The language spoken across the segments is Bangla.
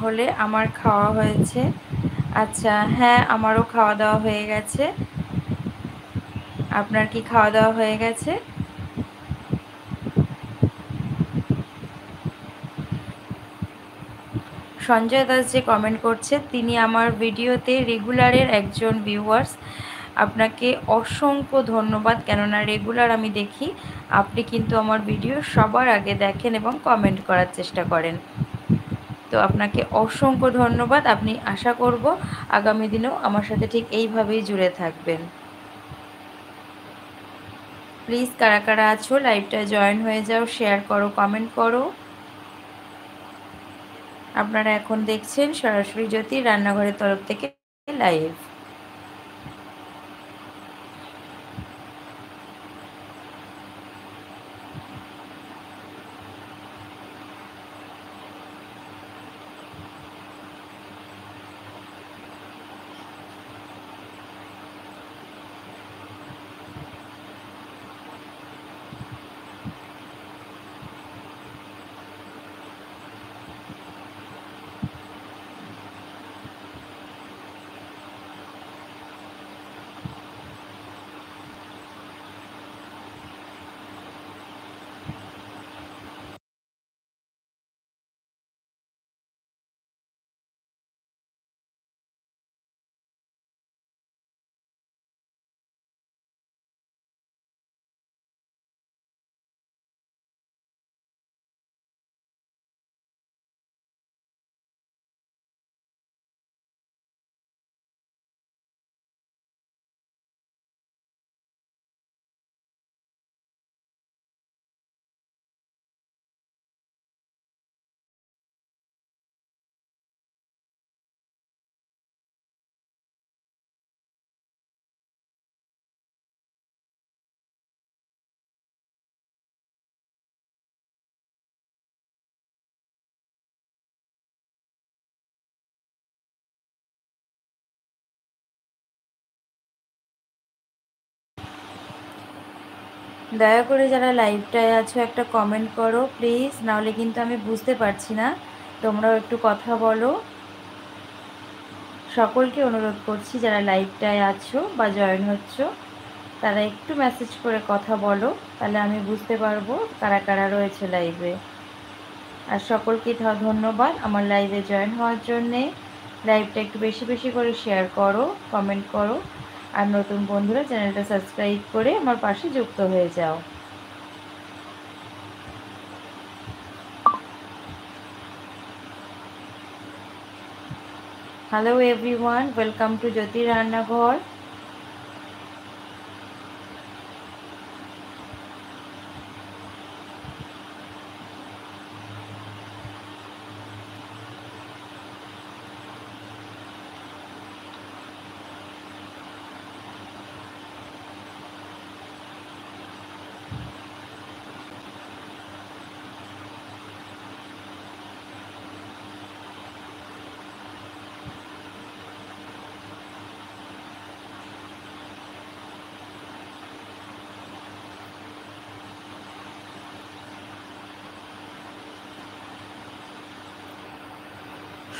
তাহলে আমার খাওয়া হয়েছে। আচ্ছা, হ্যাঁ, আমারও খাওয়া দাওয়া হয়ে গেছে। আপনার কি খাওয়া দাওয়া হয়ে গেছে? সঞ্জয় দাস যে কমেন্ট করছে, তিনি আমার ভিডিওতে রেগুলারের একজন ভিউয়ার্স। আপনাকে অসংখ্য ধন্যবাদ, কেননা রেগুলার আমি দেখি। আপনি কিন্তু আমার ভিডিও সবার আগে দেখেন এবং কমেন্ট করার চেষ্টা করেন। তো আপনাকে অসংখ্য ধন্যবাদ। আপনি আশা করব আগামী দিনেও আমার সাথে ঠিক এইভাবেই জুড়ে থাকবেন। প্লিজ কারা কারা আছো লাইভটায় জয়েন হয়ে যাও, শেয়ার করো, কমেন্ট করো। আপনারা এখন দেখছেন সরাসরি জ্যোতির রান্নাঘরের তরফ থেকে লাইভ। দয়া করে যারা লাইভটায় আছো একটা কমেন্ট করো প্লিজ, নাহলে কিন্তু আমি বুঝতে পারছি না। তোমরাও একটু কথা বলো। সকলকে অনুরোধ করছি যারা লাইভটায় আছো বা জয়েন হচ্ছ, তারা একটু মেসেজ করে কথা বলো, তাহলে আমি বুঝতে পারবো কারা কারা রয়েছে লাইভে। আর সকলকে ধন্যবাদ আমার লাইভে জয়েন হওয়ার জন্যে। লাইভটা একটু বেশি বেশি করে শেয়ার করো, কমেন্ট করো। আর নতুন বন্ধুরা চ্যানেলটা সাবস্ক্রাইব করে আমার পাশে যুক্ত হয়ে যাও। হ্যালো এভরিওয়ান, ওয়েলকাম টু জ্যোতি রান্নাঘর।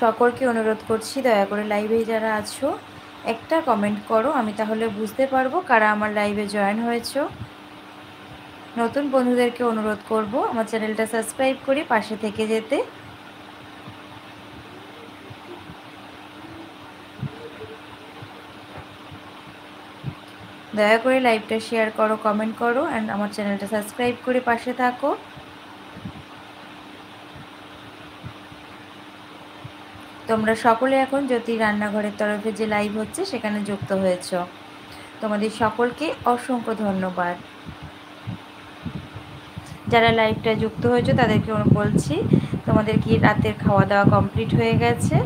সকলকে অনুরোধ করছি দয়া করে লাইভে যারা আছো একটা কমেন্ট করো, আমি তাহলে বুঝতে পারবো কারা আমার লাইভে জয়েন হয়েছো। নতুন বন্ধুদেরকে অনুরোধ করব আমার চ্যানেলটা সাবস্ক্রাইব করে পাশে থেকে যেতে। দয়া করে লাইভটা শেয়ার করো, কমেন্ট করো অ্যান্ড আমার চ্যানেলটা সাবস্ক্রাইব করে পাশে থাকো। তোমরা সকলে এখন জ্যোতি রান্নাঘরের তরফে যে লাইভ হচ্ছে সেখানে যুক্ত হয়েছ, তোমাদের সকলকে অসংখ্য ধন্যবাদ। যারা লাইভটা যুক্ত হয়েছে তাদেরকে বলছি তোমাদের কি রাতের খাওয়া দাওয়া কমপ্লিট হয়ে গেছে?